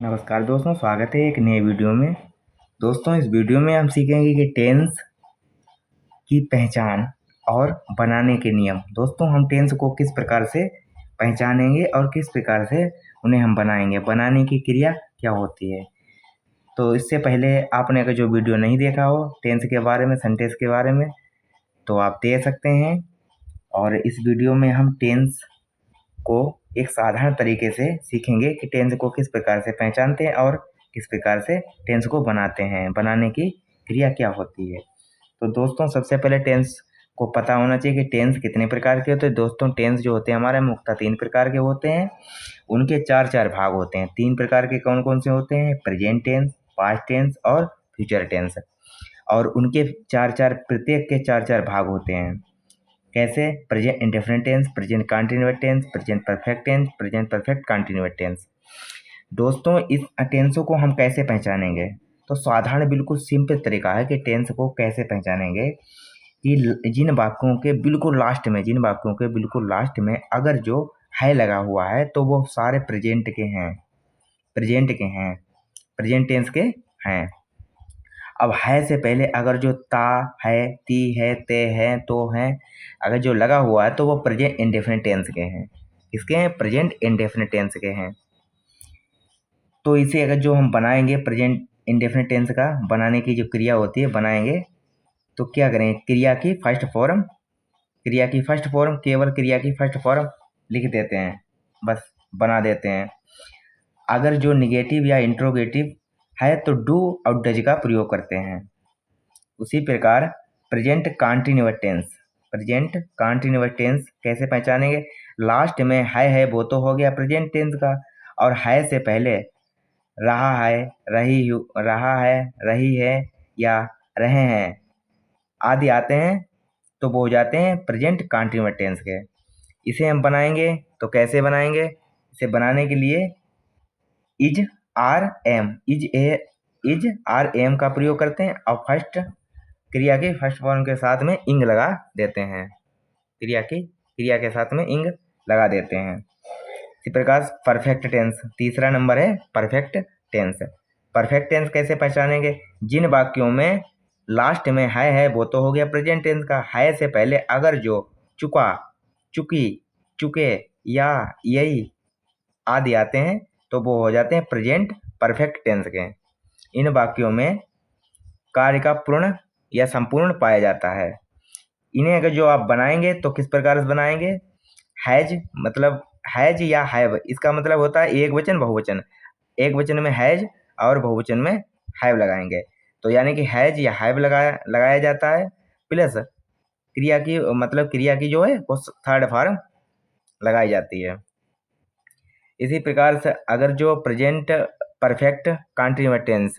नमस्कार दोस्तों, स्वागत है एक नए वीडियो में। दोस्तों, इस वीडियो में हम सीखेंगे कि टेंस की पहचान और बनाने के नियम। दोस्तों, हम टेंस को किस प्रकार से पहचानेंगे और किस प्रकार से उन्हें हम बनाएंगे, बनाने की क्रिया क्या होती है। तो इससे पहले आपने अगर जो वीडियो नहीं देखा हो टेंस के बारे में, सेंटेंस के बारे में, तो आप देख सकते हैं। और इस वीडियो में हम टेंस को एक साधारण तरीके से सीखेंगे कि टेंस को किस प्रकार से पहचानते हैं और किस प्रकार से टेंस को बनाते हैं, बनाने की क्रिया क्या होती है। तो दोस्तों, सबसे पहले टेंस को पता होना चाहिए कि टेंस कितने प्रकार के होते हैं। दोस्तों, टेंस जो होते हैं हमारे मुख्यतः 3 प्रकार के होते हैं। उनके 4 भाग होते हैं। 3 प्रकार के कौन कौन से होते हैं? प्रेजेंट टेंस, पास्ट टेंस और फ्यूचर टेंस। और उनके 4 प्रत्येक के 4 भाग होते हैं। कैसे? Present indefinite tense, present continuous tense, present perfect tense, present perfect continuous tense. दोस्तों, इस टेंसों को हम कैसे पहचानेंगे? तो साधारण बिल्कुल सिंपल तरीका है कि टेंस को कैसे पहचानेंगे कि जिन वाक्यों के बिल्कुल लास्ट में अगर जो है लगा हुआ है तो वो सारे प्रेजेंट प्रेजेंट टेंस के हैं। अब है से पहले अगर जो ता है, ती है, ते है, तो है, अगर जो लगा हुआ है तो वो प्रेजेंट इंडेफिनिट टेंस के हैं। किसके हैं? प्रेजेंट इंडेफिनिट टेंस के हैं। तो इसे अगर जो हम बनाएंगे, प्रेजेंट इंडेफिनिट टेंस का बनाने की जो क्रिया होती है, बनाएंगे तो क्या करेंगे? क्रिया की फर्स्ट फॉर्म, केवल क्रिया की फर्स्ट फॉर्म लिख देते हैं, बस बना देते हैं। अगर जो निगेटिव या इंट्रोगेटिव है तो डू और डज का प्रयोग करते हैं। उसी प्रकार प्रेजेंट कंटीन्यूअस टेंस कैसे पहचानेंगे? लास्ट में है वो तो हो गया प्रेजेंट टेंस का, और है से पहले रहा है, रही है या रहे हैं आदि आते हैं तो वो हो जाते हैं प्रेजेंट कंटीन्यूअस टेंस के। इसे हम बनाएंगे तो कैसे बनाएंगे? इसे बनाने के लिए इज आर एम का प्रयोग करते हैं और क्रिया के फर्स्ट फॉर्म के साथ में इंग लगा देते हैं। क्रिया के साथ में इंग लगा देते हैं। इसी प्रकार परफेक्ट टेंस, तीसरा नंबर है परफेक्ट टेंस। परफेक्ट टेंस कैसे पहचानेंगे? जिन वाक्यों में लास्ट में है वो तो हो गया प्रेजेंट टेंस का, है से पहले अगर जो चुका, चुकी, चुके या यही आदि आते हैं तो वो हो जाते हैं प्रेजेंट परफेक्ट टेंस के। इन वाक्यों में कार्य का पूर्ण या संपूर्ण पाया जाता है। इन्हें अगर जो आप बनाएंगे तो किस प्रकार से बनाएंगे? हैज या हैव, इसका मतलब होता है एक वचन बहुवचन। एक वचन में हैज और बहुवचन में हैव लगाएंगे, तो यानी कि हैज या हैव लगाया जाता है, प्लस क्रिया की जो है वो थर्ड फॉर्म लगाई जाती है। इसी प्रकार से अगर जो प्रेजेंट परफेक्ट कंटीन्यूअस टेंस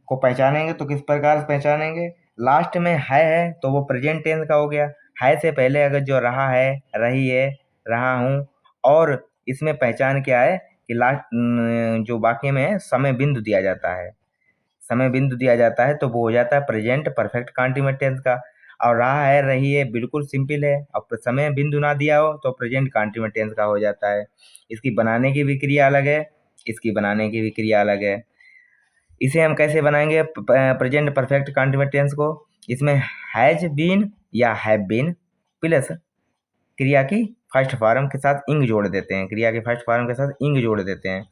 को पहचानेंगे तो किस प्रकार से पहचानेंगे? लास्ट में है तो वो प्रेजेंट टेंस का हो गया। है से पहले अगर जो रहा है, रही है, रहा हूँ, और इसमें पहचान क्या है कि लास्ट जो वाक्य में है समय बिंदु दिया जाता है तो वो हो जाता है प्रेजेंट परफेक्ट कंटीन्यूअस टेंस का। और रहा है, रही है बिल्कुल सिंपल है, अब समय बिंदु ना दिया हो तो प्रेजेंट कंटीन्यूअस टेंस का हो जाता है। इसकी बनाने की भी क्रिया अलग है, इसकी बनाने की भी क्रिया अलग है। इसे हम कैसे बनाएंगे प्रेजेंट परफेक्ट कंटीन्यूअस टेंस को? इसमें हैज बीन या हैव बीन प्लस क्रिया की फर्स्ट फॉर्म के साथ इंग जोड़ देते हैं।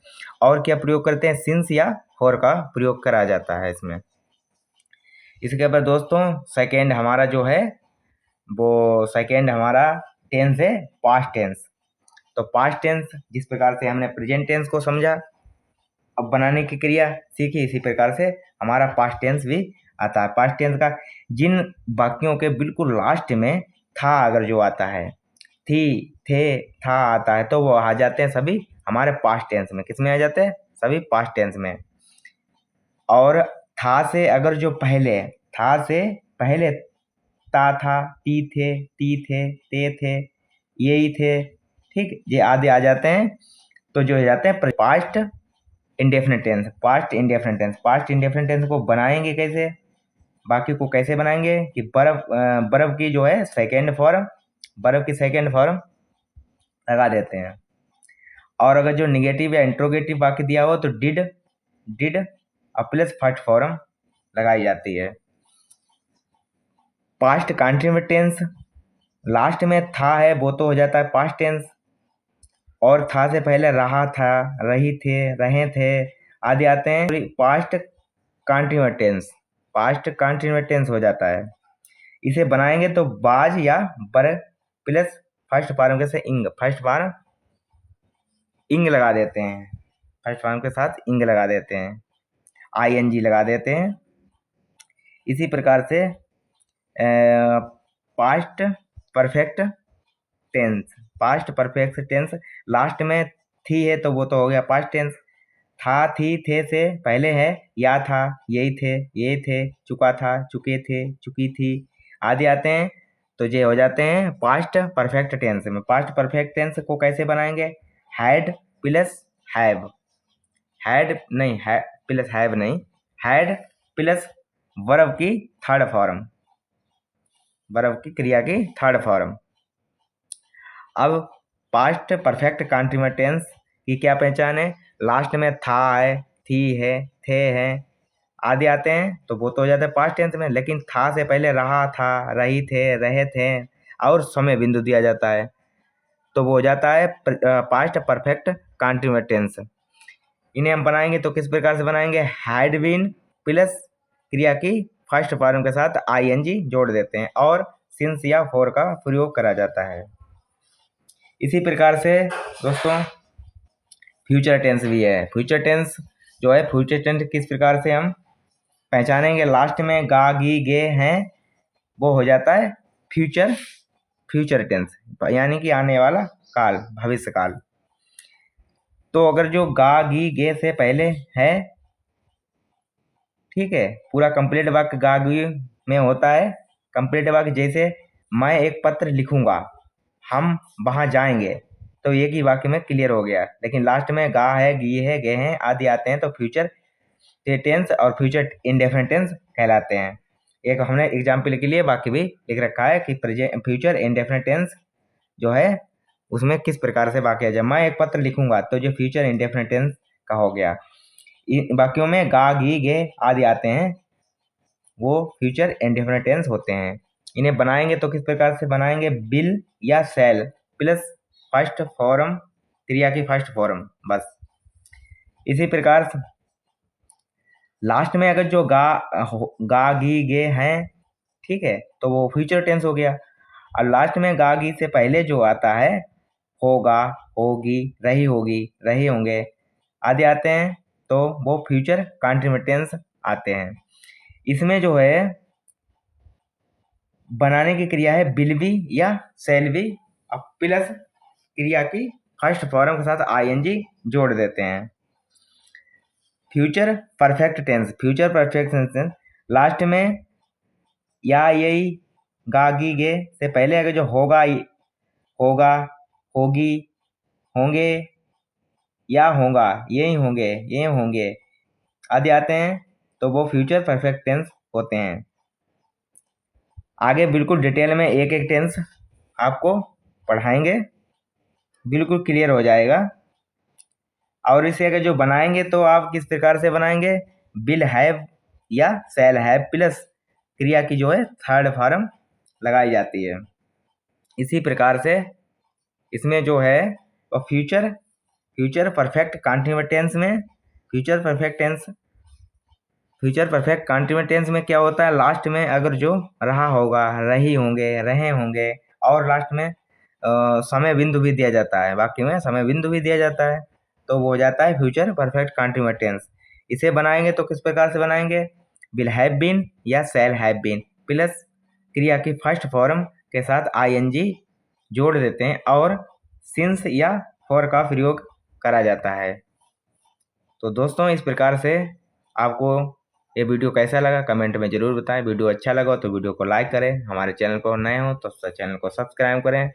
और क्या प्रयोग करते हैं? सिंस या फॉर का प्रयोग करा जाता है इसमें। इसके बाद दोस्तों सेकेंड हमारा जो है वो टेंस है पास्ट टेंस। तो पास्ट टेंस जिस प्रकार से हमने प्रेजेंट टेंस को समझा, अब बनाने की क्रिया सीखी, इसी प्रकार से हमारा पास्ट टेंस भी आता है। पास्ट टेंस का जिन वाक्यों के बिल्कुल लास्ट में था अगर जो आता है, थी, थे, था आता है तो वो आ जाते हैं सभी हमारे पास्ट टेंस में। किस में आ जाते हैं? सभी पास्ट टेंस में। और था से अगर जो पहले ता था, ती थे, ते थे, यही थे, ठीक, ये आदि आ जाते हैं तो जो हो जाते हैं पास्ट इंडेफिनिट टेंस को बनाएंगे कैसे? बाकी को कैसे बनाएंगे कि बर्फ की जो है सेकेंड फॉर्म लगा देते हैं। और अगर जो निगेटिव या इंट्रोगेटिव वाक्य दिया हो तो डिड और प्लस फर्स्ट फॉर्म लगाई जाती है। पास्ट कंटिन्यूअस टेंस, लास्ट में था है वो तो हो जाता है पास्ट टेंस, और था से पहले रहा था, रही थे, रहे थे आदि आते हैं। Past continuous tense, past continuous tense हो जाता है। इसे बनाएंगे तो बाज या बर प्लस फर्स्ट फॉर्म के से इंग, फर्स्ट फॉर्म इंग लगा देते हैं, फर्स्ट फॉर्म के साथ इंग लगा देते हैं, ING लगा देते हैं। इसी प्रकार से past perfect tense, past perfect tense last में थी है तो वो तो हो गया पास्ट टेंस। था, थी, थे से पहले है या था, यही थे, ये थे, चुका था, चुके थे, चुकी थी आदि आते हैं, तो ये हो जाते हैं पास्ट परफेक्ट टेंस में। पास्ट परफेक्ट टेंस को कैसे बनाएंगे? हैड प्लस हैव, हैड नहीं है प्लस हैव नहीं, हैड प्लस वर्ब की थर्ड फॉर्म, वर्ब की क्रिया की थर्ड फॉर्म। अब पास्ट परफेक्ट कंटिन्यूअस टेंस की क्या पहचान है? लास्ट में था है, थी है, थे हैं आदि आते हैं तो वो तो हो जाता है पास्ट टेंस में। लेकिन था से पहले रहा था, रही थे, रहे थे और समय बिंदु दिया जाता है तो वो हो जाता है पास्ट परफेक्ट कंटिन्यूअस टेंस। इन्हें हम बनाएंगे तो किस प्रकार से बनाएंगे? हैड बीन प्लस क्रिया की फर्स्ट फॉर्म के साथ ING जोड़ देते हैं और सिंस या फॉर का प्रयोग करा जाता है। इसी प्रकार से दोस्तों फ्यूचर टेंस भी है। फ्यूचर टेंस जो है, फ्यूचर टेंस किस प्रकार से हम पहचानेंगे? लास्ट में गा गी गे हैं वो हो जाता है फ्यूचर टेंस, यानी कि आने वाला काल, भविष्य काल। तो अगर जो गा गी गे से पहले है, ठीक है, पूरा कंप्लीट वाक्य गा गी में होता है। कंप्लीट वाक्य जैसे मैं एक पत्र लिखूंगा, हम वहां जाएंगे, तो एक ही वाक्य में क्लियर हो गया। लेकिन लास्ट में गा है, गी है, गे हैं आदि आते हैं तो फ्यूचर टेंस और फ्यूचर इंडेफिनिट टेंस कहलाते हैं। एक हमने एग्जाम्पल के लिए वाक्य भी लिख रखा है कि फ्यूचर इंडेफिनिट टेंस जो है उसमें किस प्रकार से वाक्य है। जब मैं एक पत्र लिखूंगा तो जो फ्यूचर इंडेफिनिट टेंस का हो गया। इन वाक्यों में गा गी गे आदि आते हैं वो फ्यूचर इंडेफिनिट टेंस होते हैं। इन्हें बनाएंगे तो किस प्रकार से बनाएंगे? बिल या सेल प्लस फर्स्ट फॉर्म, क्रिया की फर्स्ट फॉर्म, बस। इसी प्रकार से लास्ट में अगर जो गा गी गे हैं, ठीक है, तो वो फ्यूचर टेंस हो गया। और लास्ट में गा गी से पहले जो आता है होगा, होगी, रही होगी, रहे होंगे आदि आते हैं तो वो फ्यूचर कंटिन्यूअस टेंस आते हैं। इसमें जो है बनाने की क्रिया है विल बी या शैल बी, अब प्लस क्रिया की फर्स्ट फॉर्म के साथ ING जोड़ देते हैं। Future perfect tense, future perfect tense last में या यही गा गी गे से पहले अगर जो होगा, होगा, होगी, होंगे या होगा, यही होंगे, ये होंगे आदि आते हैं तो वो फ्यूचर परफेक्ट टेंस होते हैं। आगे बिल्कुल डिटेल में एक एक टेंस आपको पढ़ाएंगे, बिल्कुल क्लियर हो जाएगा। और इसे अगर जो बनाएंगे तो आप किस प्रकार से बनाएंगे? विल हैव या शैल हैव प्लस क्रिया की जो है थर्ड फॉर्म लगाई जाती है। इसी प्रकार से इसमें जो है वो फ्यूचर परफेक्ट कंटिन्यूअस टेंस में, फ्यूचर परफेक्ट कंटिन्यूअस टेंस में क्या होता है? लास्ट में अगर जो रहा होगा, रही होंगे, रहे होंगे और लास्ट में समय बिंदु भी दिया जाता है, वाक्य में समय बिंदु भी दिया जाता है तो वो हो जाता है फ्यूचर परफेक्ट कंटिन्यूअस टेंस। इसे बनाएंगे तो किस प्रकार से बनाएंगे? विल हैव बीन या शैल हैव बीन प्लस क्रिया की फर्स्ट फॉर्म के साथ ING जोड़ देते हैं और सिंस या फॉर का प्रयोग करा जाता है। तो दोस्तों इस प्रकार से आपको ये वीडियो कैसा लगा कमेंट में ज़रूर बताएं। वीडियो अच्छा लगा तो वीडियो को लाइक करें, हमारे चैनल को नए हो तो चैनल को सब्सक्राइब करें।